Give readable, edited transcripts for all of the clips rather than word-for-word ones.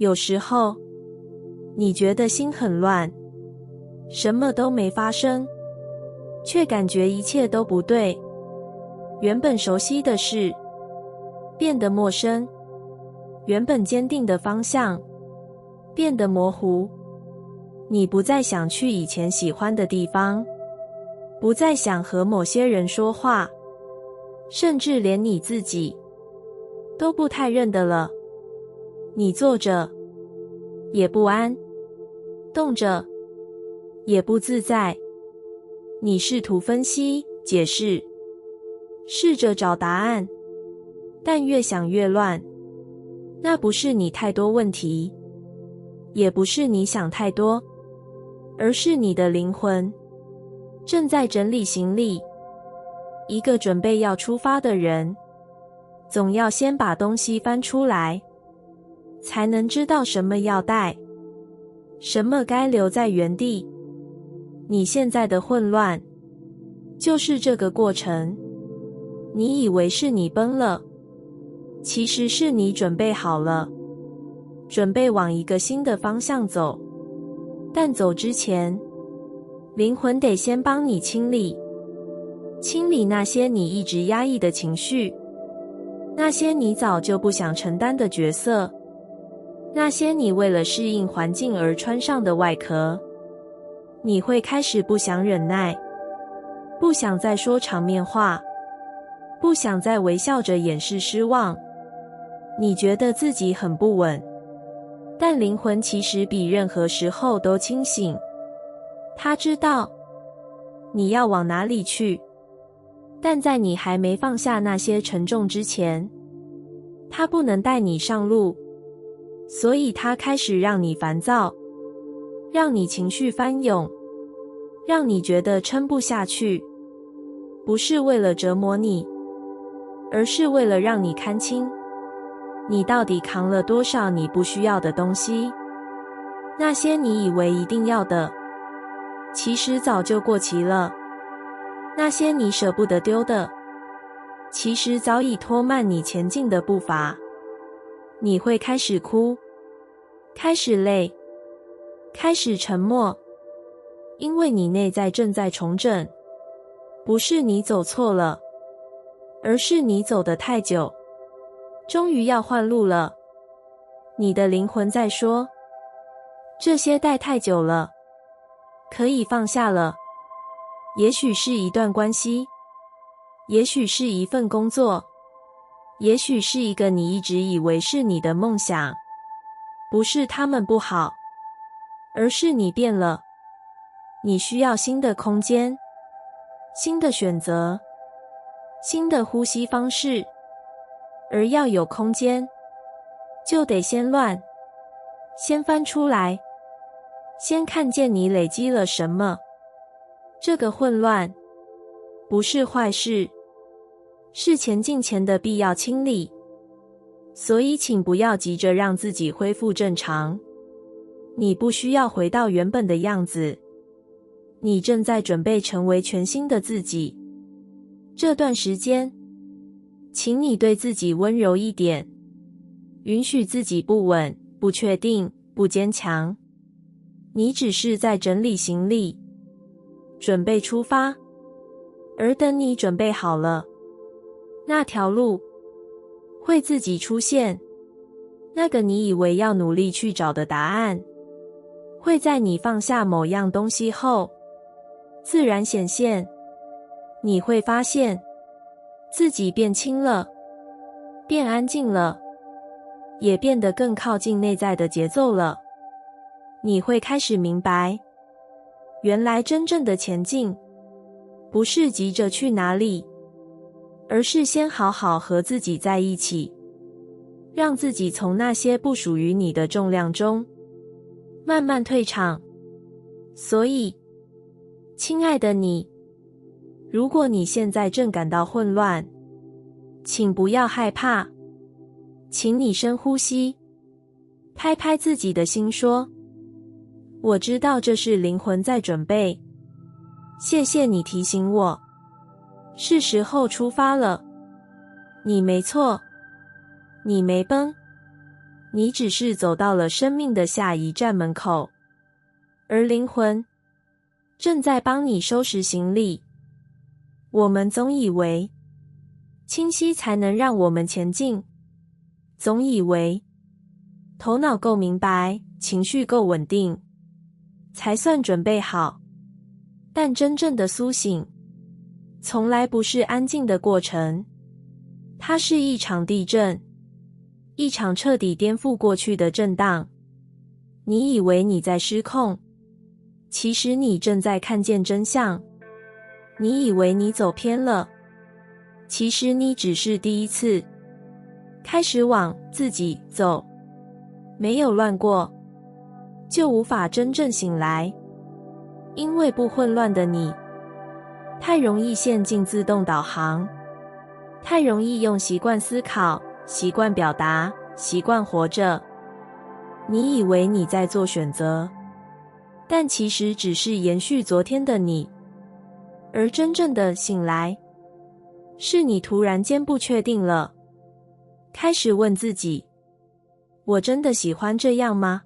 有时候，你觉得心很乱，什么都没发生，却感觉一切都不对。原本熟悉的事变得陌生，原本坚定的方向变得模糊。你不再想去以前喜欢的地方，不再想和某些人说话，甚至连你自己都不太认得了。你坐着也不安，动着也不自在。你试图分析、解释，试着找答案，但越想越乱。那不是你太多问题，也不是你想太多，而是你的灵魂正在整理行李。一个准备要出发的人，总要先把东西翻出来，才能知道什么要带，什么该留在原地。你现在的混乱，就是这个过程。你以为是你崩了，其实是你准备好了，准备往一个新的方向走。但走之前，灵魂得先帮你清理那些你一直压抑的情绪，那些你早就不想承担的角色，那些你为了适应环境而穿上的外壳。你会开始不想忍耐，不想再说场面话，不想再微笑着掩饰失望。你觉得自己很不稳，但灵魂其实比任何时候都清醒。他知道你要往哪里去，但在你还没放下那些沉重之前，他不能带你上路。所以他开始让你烦躁，让你情绪翻涌，让你觉得撑不下去。不是为了折磨你，而是为了让你看清你到底扛了多少你不需要的东西。那些你以为一定要的，其实早就过期了。那些你舍不得丢的，其实早已拖慢你前进的步伐。你会开始哭，开始累，开始沉默，因为你内在正在重整。不是你走错了，而是你走得太久，终于要换路了。你的灵魂在说，这些待太久了，可以放下了。也许是一段关系，也许是一份工作，也许是一个你一直以为是你的梦想。不是他们不好，而是你变了。你需要新的空间，新的选择，新的呼吸方式。而要有空间，就得先乱，先翻出来，先看见你累积了什么。这个混乱不是坏事，是前进前的必要清理。所以请不要急着让自己恢复正常，你不需要回到原本的样子，你正在准备成为全新的自己。这段时间，请你对自己温柔一点，允许自己不稳、不确定、不坚强。你只是在整理行李，准备出发。而等你准备好了，那条路会自己出现。那个你以为要努力去找的答案，会在你放下某样东西后，自然显现。你会发现自己变轻了，变安静了，也变得更靠近内在的节奏了。你会开始明白，原来真正的前进，不是急着去哪里，而是先好好和自己在一起，让自己从那些不属于你的重量中慢慢退场。所以，亲爱的你，如果你现在正感到混乱，请不要害怕，请你深呼吸，拍拍自己的心说，我知道这是灵魂在准备，谢谢你提醒我，是时候出发了。你没错，你没崩，你只是走到了生命的下一站门口，而灵魂正在帮你收拾行李。我们总以为清晰才能让我们前进，总以为头脑够明白，情绪够稳定，才算准备好。但真正的苏醒，从来不是安静的过程，它是一场地震，一场彻底颠覆过去的震荡。你以为你在失控，其实你正在看见真相。你以为你走偏了，其实你只是第一次开始往自己走。没有乱过，就无法真正醒来。因为不混乱的你，太容易陷进自动导航，太容易用习惯思考、习惯表达、习惯活着。你以为你在做选择，但其实只是延续昨天的你。而真正的醒来，是你突然间不确定了，开始问自己：我真的喜欢这样吗？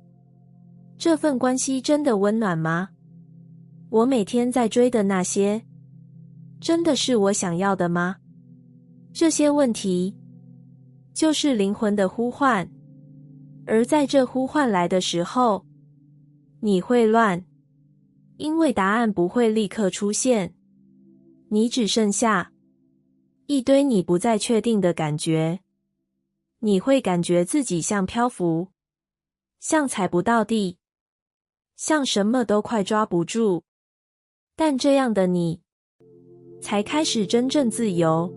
这份关系真的温暖吗？我每天在追的那些，真的是我想要的吗？这些问题，就是灵魂的呼唤。而在这呼唤来的时候，你会乱，因为答案不会立刻出现。你只剩下一堆你不再确定的感觉。你会感觉自己像漂浮，像踩不到地，像什么都快抓不住。但这样的你，才开始真正自由，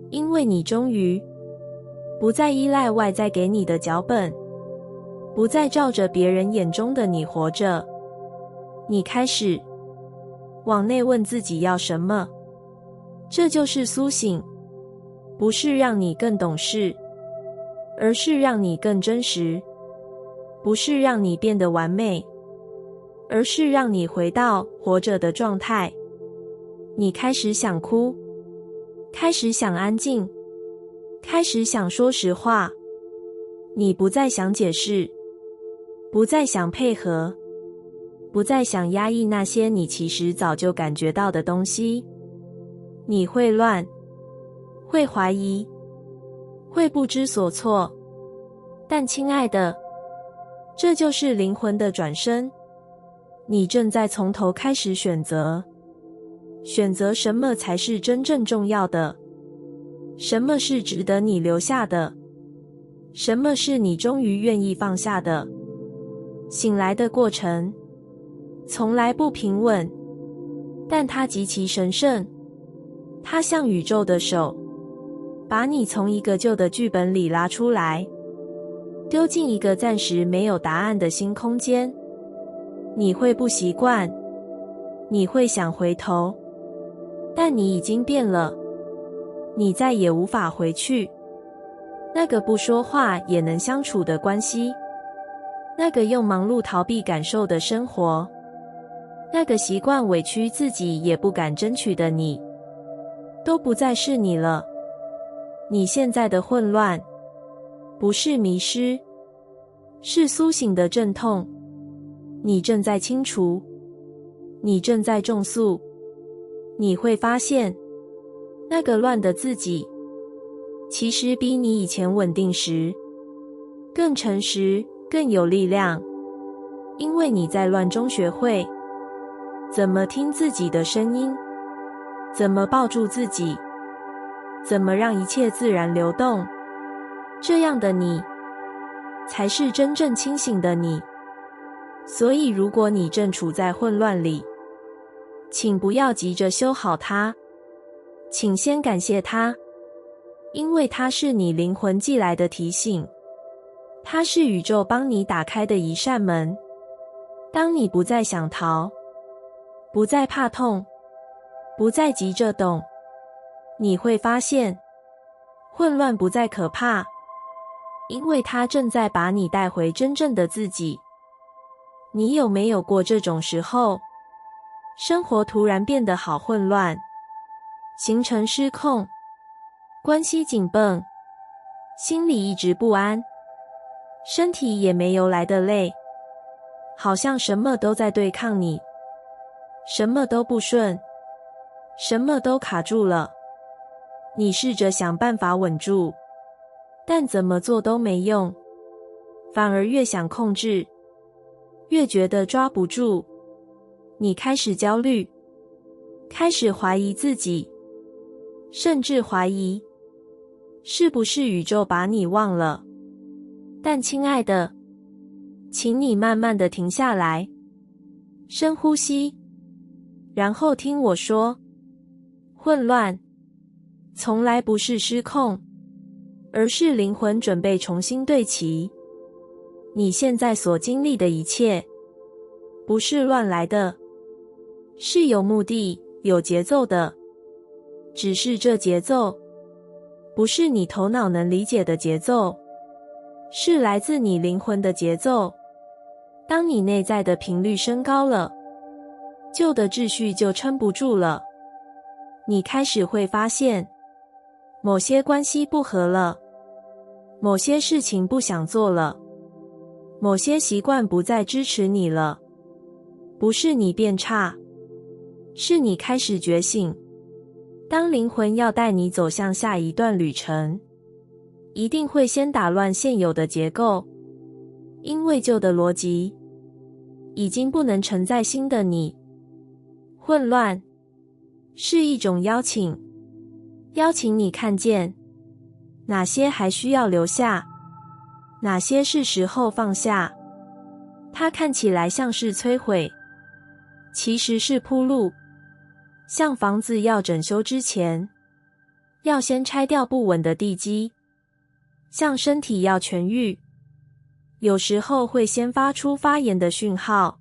因为你终于不再依赖外在给你的脚本，不再照着别人眼中的你活着。你开始往内问自己要什么。这就是苏醒，不是让你更懂事，而是让你更真实。不是让你变得完美，而是让你回到活着的状态。你开始想哭，开始想安静，开始想说实话。你不再想解释，不再想配合，不再想压抑那些你其实早就感觉到的东西。你会乱，会怀疑，会不知所措。但亲爱的，这就是灵魂的转身。你正在从头开始选择，选择什么才是真正重要的，什么是值得你留下的，什么是你终于愿意放下的。醒来的过程从来不平稳，但它极其神圣。它像宇宙的手，把你从一个旧的剧本里拉出来，丢进一个暂时没有答案的新空间。你会不习惯，你会想回头，但你已经变了，你再也无法回去。那个不说话也能相处的关系，那个用忙碌逃避感受的生活，那个习惯委屈自己也不敢争取的你，都不再是你了。你现在的混乱，不是迷失，是苏醒的阵痛。你正在清除，你正在重塑。你会发现，那个乱的自己，其实比你以前稳定时更诚实，更有力量。因为你在乱中学会怎么听自己的声音，怎么抱住自己，怎么让一切自然流动。这样的你，才是真正清醒的你。所以如果你正处在混乱里，请不要急着修好它，请先感谢它，因为它是你灵魂寄来的提醒，它是宇宙帮你打开的一扇门。当你不再想逃，不再怕痛，不再急着懂，你会发现，混乱不再可怕，因为它正在把你带回真正的自己。你有没有过这种时候，生活突然变得好混乱，行程失控，关系紧绷，心里一直不安？身体也没由来的累，好像什么都在对抗你，什么都不顺，什么都卡住了。你试着想办法稳住，但怎么做都没用，反而越想控制，越觉得抓不住。你开始焦虑，开始怀疑自己，甚至怀疑是不是宇宙把你忘了。但亲爱的，请你慢慢地停下来，深呼吸，然后听我说，混乱从来不是失控，而是灵魂准备重新对齐。你现在所经历的一切，不是乱来的，是有目的、有节奏的。只是这节奏，不是你头脑能理解的节奏，是来自你灵魂的节奏。当你内在的频率升高了，旧的秩序就撑不住了。你开始会发现，某些关系不合了，某些事情不想做了，某些习惯不再支持你了。不是你变差，是你开始觉醒。当灵魂要带你走向下一段旅程，一定会先打乱现有的结构，因为旧的逻辑已经不能承载新的你。混乱是一种邀请，邀请你看见哪些还需要留下，哪些是时候放下。它看起来像是摧毁，其实是铺路。像房子要整修之前，要先拆掉不稳的地基；像身体要痊愈，有时候会先发出发炎的讯号。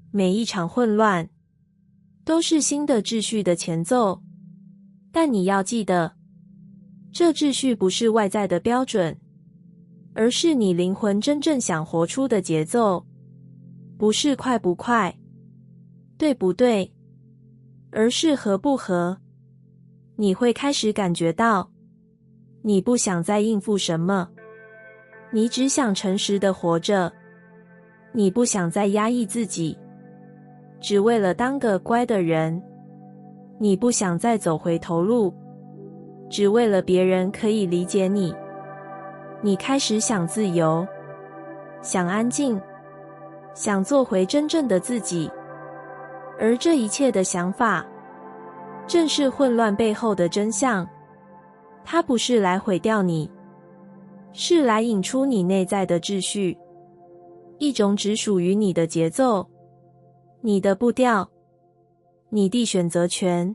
每一场混乱都是新的秩序的前奏，但你要记得，这秩序不是外在的标准，而是你灵魂真正想活出的节奏。不是快不快，对不对，而是合不合。你会开始感觉到，你不想再应付什么，你只想诚实地活着。你不想再压抑自己，只为了当个乖的人。你不想再走回头路，只为了别人可以理解你。你开始想自由，想安静，想做回真正的自己。而这一切的想法，正是混乱背后的真相。它不是来毁掉你，是来引出你内在的秩序，一种只属于你的节奏，你的步调，你的选择权。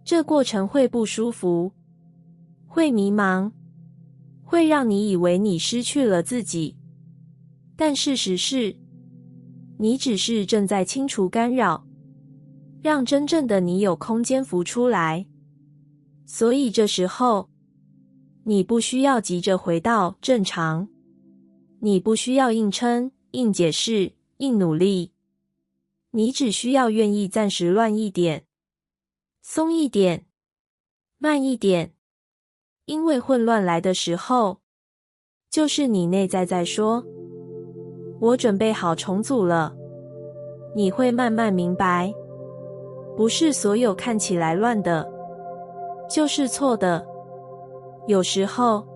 这过程会不舒服，会迷茫，会让你以为你失去了自己。但事实是，你只是正在清除干扰，让真正的你有空间浮出来。所以这时候，你不需要急着回到正常，你不需要硬撑、硬解释、硬努力，你只需要愿意暂时乱一点，松一点，慢一点。因为混乱来的时候，就是你内在在说，我准备好重组了。你会慢慢明白，不是所有看起来乱的，就是错的。有时候，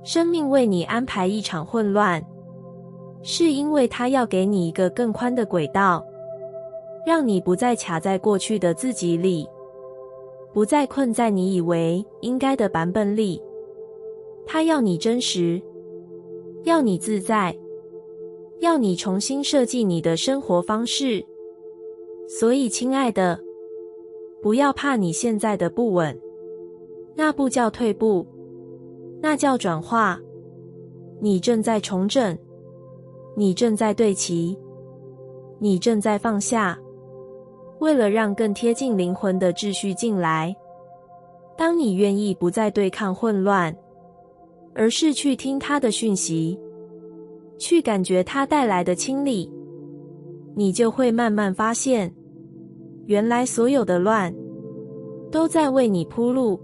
生命为你安排一场混乱，是因为它要给你一个更宽的轨道，让你不再卡在过去的自己里，不再困在你以为应该的版本里。它要你真实，要你自在，要你重新设计你的生活方式。所以，亲爱的，不要怕你现在的不稳，那不叫退步，那叫转化。你正在重整，你正在对齐，你正在放下，为了让更贴近灵魂的秩序进来。当你愿意不再对抗混乱，而是去听它的讯息，去感觉它带来的清理，你就会慢慢发现，原来所有的乱都在为你铺路，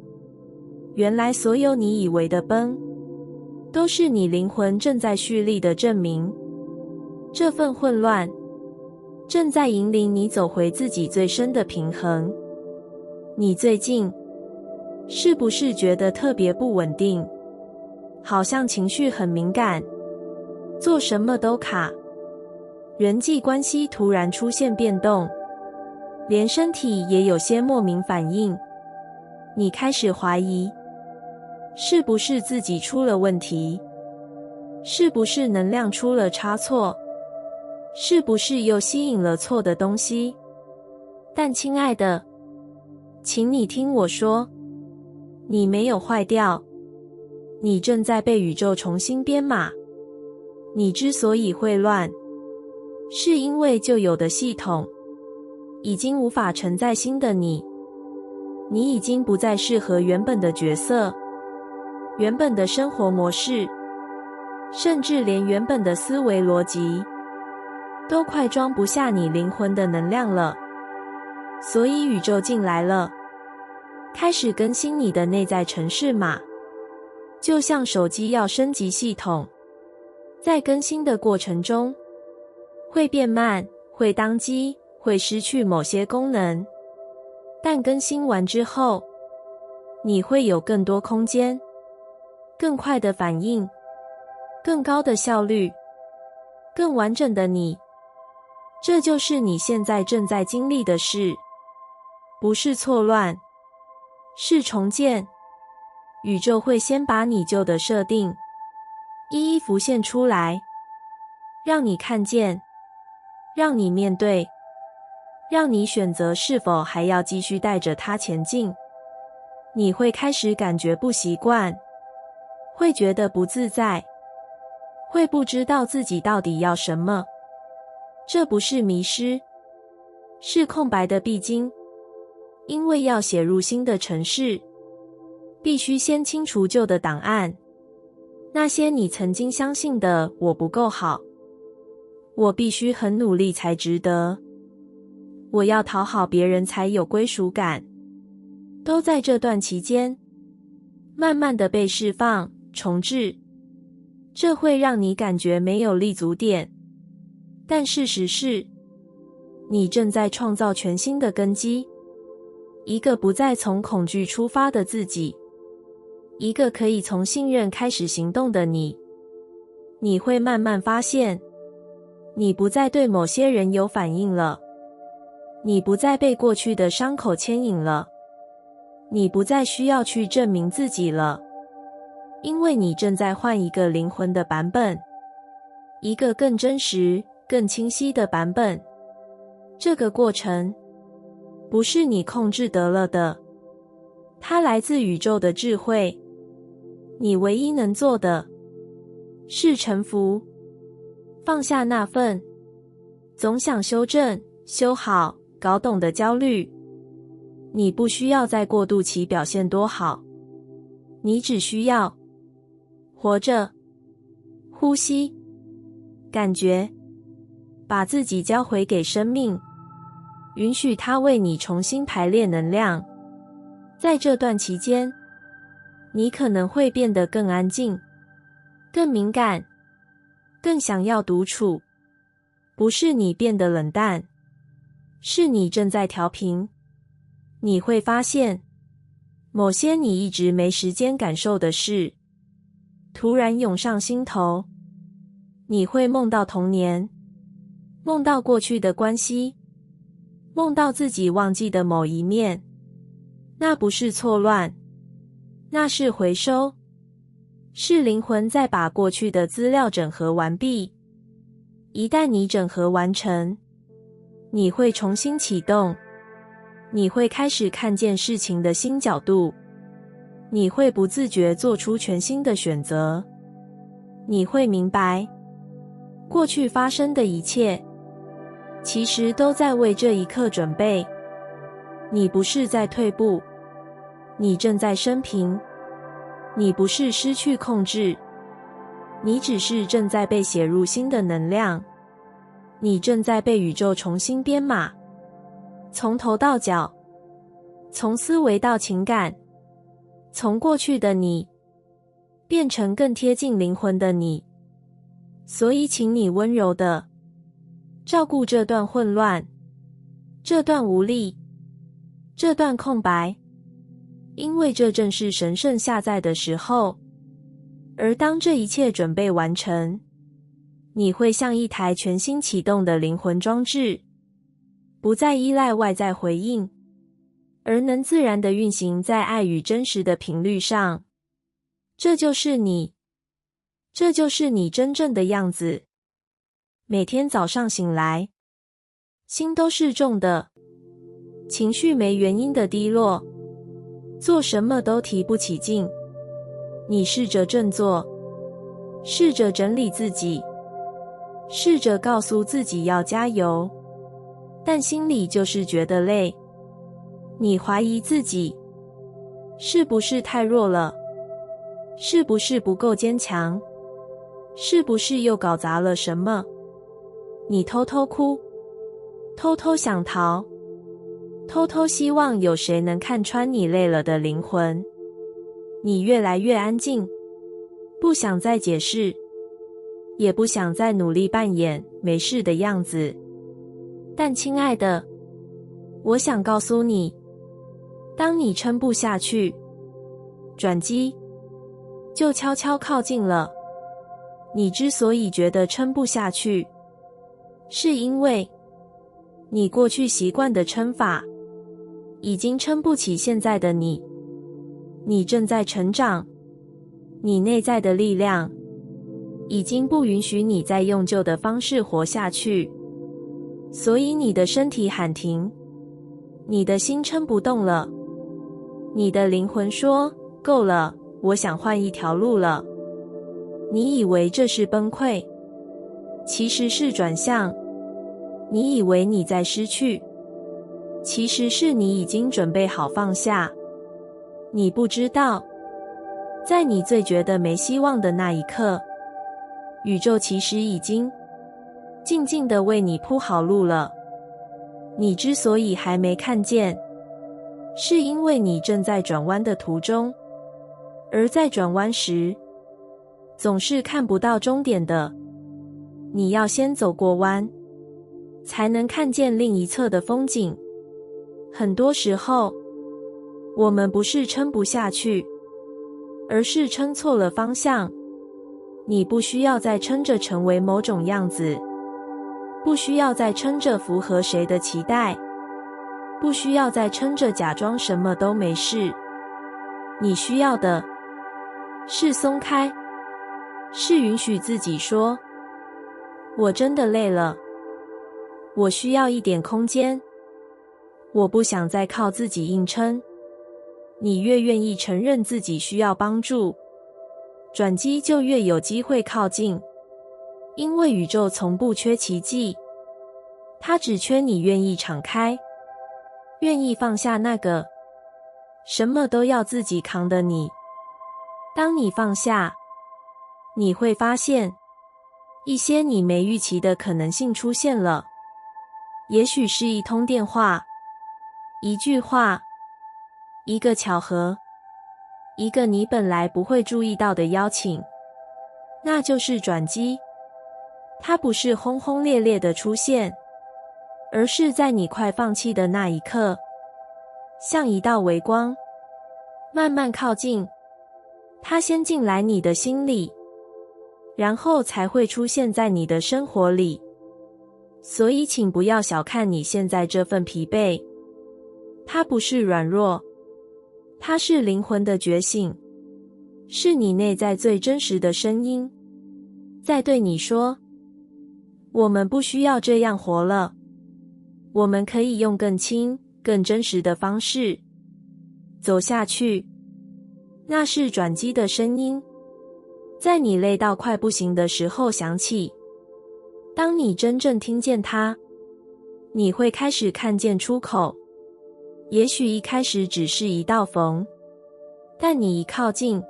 原来所有你以为的崩都是你灵魂正在蓄力的证明。这份混乱正在引领你走回自己最深的平衡。你最近是不是觉得特别不稳定？好像情绪很敏感，做什么都卡，人际关系突然出现变动，连身体也有些莫名反应。你开始怀疑，是不是自己出了问题？是不是能量出了差错？是不是又吸引了错的东西？但亲爱的，请你听我说，你没有坏掉，你正在被宇宙重新编码。你之所以会乱，是因为旧有的系统已经无法承载新的你。你已经不再适合原本的角色，原本的生活模式，甚至连原本的思维逻辑都快装不下你灵魂的能量了。所以宇宙进来了，开始更新你的内在程式码，就像手机要升级系统，在更新的过程中会变慢，会宕机，会失去某些功能，但更新完之后，你会有更多空间，更快的反应，更高的效率，更完整的你。这就是你现在正在经历的事，不是错乱，是重建。宇宙会先把你旧的设定一一浮现出来，让你看见，让你面对，让你选择是否还要继续带着它前进。你会开始感觉不习惯，会觉得不自在，会不知道自己到底要什么。这不是迷失，是空白的必经。因为要写入新的程式，必须先清除旧的档案。那些你曾经相信的我不够好，我必须很努力才值得，我要讨好别人才有归属感，都在这段期间慢慢的被释放、重置。这会让你感觉没有立足点，但事实是，你正在创造全新的根基，一个不再从恐惧出发的自己，一个可以从信任开始行动的你。你会慢慢发现，你不再对某些人有反应了，你不再被过去的伤口牵引了，你不再需要去证明自己了，因为你正在换一个灵魂的版本，一个更真实、更清晰的版本。这个过程不是你控制得了的，它来自宇宙的智慧。你唯一能做的是臣服，放下那份总想修正、修好、搞懂的焦虑。你不需要在过渡期表现多好，你只需要活着，呼吸，感觉，把自己交回给生命，允许它为你重新排列能量。在这段期间，你可能会变得更安静，更敏感，更想要独处。不是你变得冷淡，是你正在调频。你会发现，某些你一直没时间感受的事，突然涌上心头。你会梦到童年，梦到过去的关系，梦到自己忘记的某一面。那不是错乱，那是回收，是灵魂在把过去的资料整合完毕。一旦你整合完成，你会重新启动，你会开始看见事情的新角度，你会不自觉做出全新的选择。你会明白，过去发生的一切其实都在为这一刻准备。你不是在退步，你正在升平。你不是失去控制，你只是正在被写入新的能量。你正在被宇宙重新编码，从头到脚，从思维到情感，从过去的你变成更贴近灵魂的你。所以请你温柔地照顾这段混乱，这段无力，这段空白，因为这正是神圣下载的时候。而当这一切准备完成，你会像一台全新启动的灵魂装置，不再依赖外在回应，而能自然地运行在爱与真实的频率上。这就是你，这就是你真正的样子。每天早上醒来，心都是重的，情绪没原因的低落，做什么都提不起劲。你试着振作，试着整理自己，试着告诉自己要加油，但心里就是觉得累。你怀疑自己，是不是太弱了？是不是不够坚强？是不是又搞砸了什么？你偷偷哭，偷偷想逃，偷偷希望有谁能看穿你累了的灵魂。你越来越安静，不想再解释，也不想再努力扮演没事的样子。但亲爱的，我想告诉你，当你撑不下去，转机就悄悄靠近了。你之所以觉得撑不下去，是因为你过去习惯的撑法已经撑不起现在的你。你正在成长，你内在的力量已经不允许你再用旧的方式活下去，所以你的身体喊停，你的心撑不动了，你的灵魂说够了，我想换一条路了。你以为这是崩溃，其实是转向。你以为你在失去，其实是你已经准备好放下。你不知道，在你最觉得没希望的那一刻，宇宙其实已经静静地为你铺好路了。你之所以还没看见，是因为你正在转弯的途中，而在转弯时，总是看不到终点的。你要先走过弯，才能看见另一侧的风景。很多时候，我们不是撑不下去，而是撑错了方向。你不需要再撑着成为某种样子，不需要再撑着符合谁的期待，不需要再撑着假装什么都没事。你需要的是松开，是允许自己说，我真的累了，我需要一点空间，我不想再靠自己硬撑。你越愿意承认自己需要帮助，转机就越有机会靠近。因为宇宙从不缺奇迹，它只缺你愿意敞开，愿意放下那个什么都要自己扛的你。当你放下，你会发现一些你没预期的可能性出现了。也许是一通电话，一句话，一个巧合，一个你本来不会注意到的邀请，那就是转机。它不是轰轰烈烈的出现，而是在你快放弃的那一刻，像一道微光，慢慢靠近。它先进来你的心里，然后才会出现在你的生活里。所以请不要小看你现在这份疲惫，它不是软弱，它是灵魂的觉醒，是你内在最真实的声音，在对你说，我们不需要这样活了，我们可以用更轻、更真实的方式走下去。那是转机的声音，在你累到快不行的时候响起。当你真正听见它，你会开始看见出口。也许一开始只是一道缝，但你一靠近，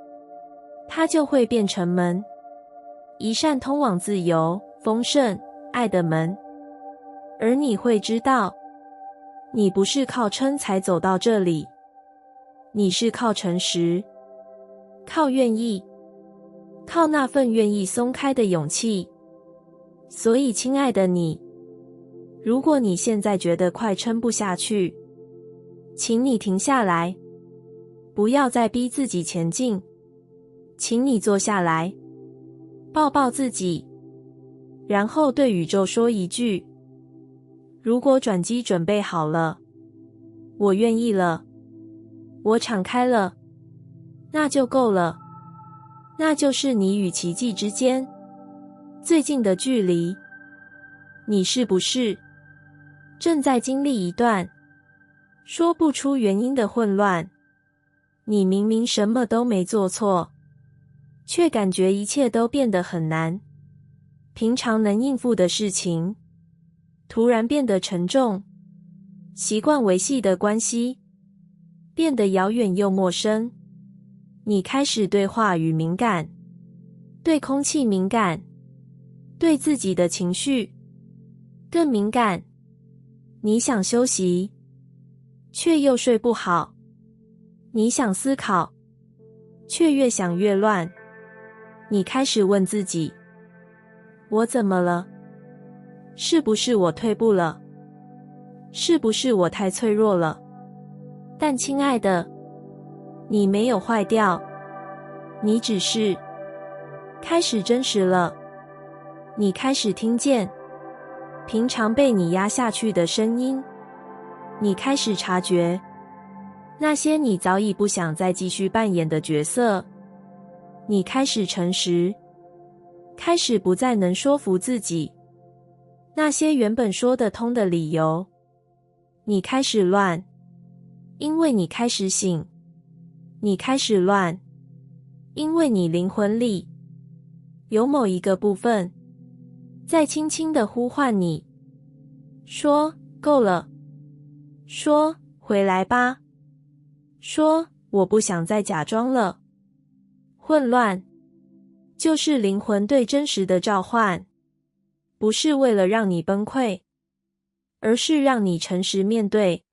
它就会变成门，一扇通往自由、丰盛、爱的门。而你会知道，你不是靠撑才走到这里，你是靠诚实，靠愿意，靠那份愿意松开的勇气。所以，亲爱的你，如果你现在觉得快撑不下去，请你停下来，不要再逼自己前进。请你坐下来，抱抱自己，然后对宇宙说一句：如果转机准备好了，我愿意了，我敞开了，那就够了。那就是你与奇迹之间最近的距离。你是不是正在经历一段说不出原因的混乱？你明明什么都没做错，却感觉一切都变得很难。平常能应付的事情，突然变得沉重。习惯维系的关系，变得遥远又陌生。你开始对话语敏感，对空气敏感，对自己的情绪更敏感。你想休息，却又睡不好。你想思考，却越想越乱。你开始问自己：我怎么了？是不是我退步了？是不是我太脆弱了？但亲爱的，你没有坏掉，你只是开始真实了。你开始听见平常被你压下去的声音，你开始察觉那些你早已不想再继续扮演的角色。你开始诚实，开始不再能说服自己那些原本说得通的理由。你开始乱，因为你开始醒。你开始乱，因为你灵魂里有某一个部分在轻轻地呼唤你，说够了，说回来吧，说我不想再假装了。混乱就是灵魂对真实的召唤，不是为了让你崩溃，而是让你诚实面对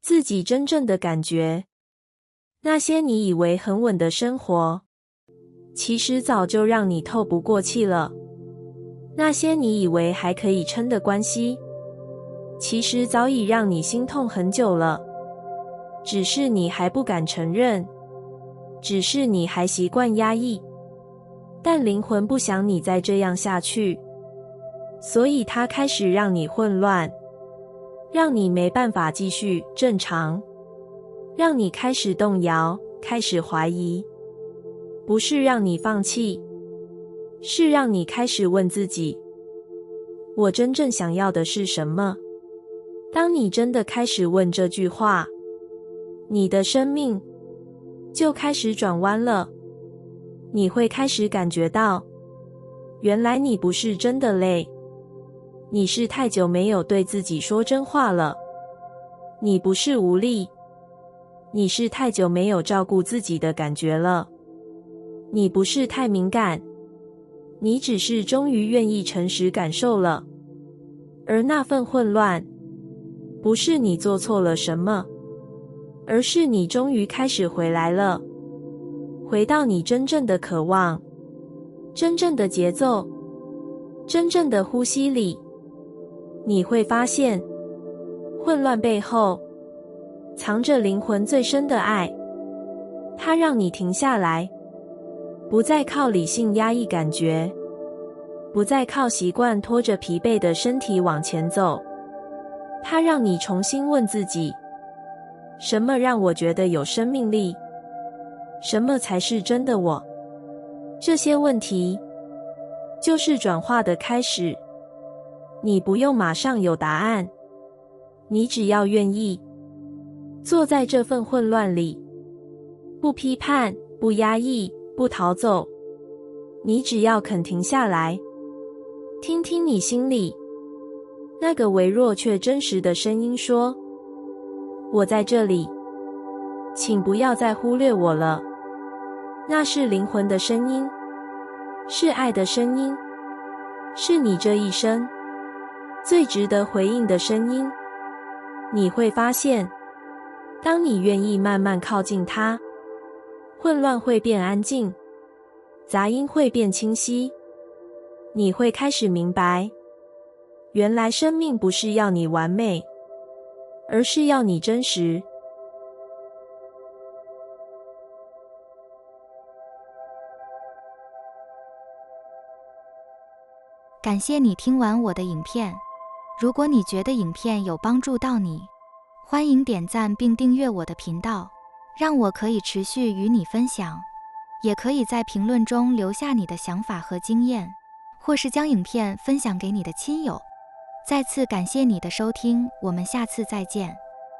自己真正的感觉。那些你以为很稳的生活，其实早就让你透不过气了。那些你以为还可以撑的关系，其实早已让你心痛很久了。只是你还不敢承认，只是你还习惯压抑。但灵魂不想你再这样下去，所以它开始让你混乱，让你没办法继续正常，让你开始动摇，开始怀疑。不是让你放弃，是让你开始问自己：我真正想要的是什么？当你真的开始问这句话，你的生命就开始转弯了。你会开始感觉到，原来你不是真的累，你是太久没有对自己说真话了。你不是无力，你是太久没有照顾自己的感觉了。你不是太敏感，你只是终于愿意诚实感受了。而那份混乱，不是你做错了什么，而是你终于开始回来了，回到你真正的渴望，真正的节奏，真正的呼吸里。你会发现，混乱背后藏着灵魂最深的爱，它让你停下来，不再靠理性压抑感觉，不再靠习惯拖着疲惫的身体往前走。它让你重新问自己：什么让我觉得有生命力？什么才是真的我？这些问题就是转化的开始。你不用马上有答案，你只要愿意坐在这份混乱里，不批判，不压抑，不逃走。你只要肯停下来，听听你心里那个微弱却真实的声音说：我在这里，请不要再忽略我了。那是灵魂的声音，是爱的声音，是你这一生最值得回应的声音。你会发现，当你愿意慢慢靠近它，混乱会变安静，杂音会变清晰，你会开始明白，原来生命不是要你完美，而是要你真实。感谢你听完我的影片。如果你觉得影片有帮助到你，欢迎点赞并订阅我的频道，让我可以持续与你分享。也可以在评论中留下你的想法和经验，或是将影片分享给你的亲友。再次感谢你的收听，我们下次再见。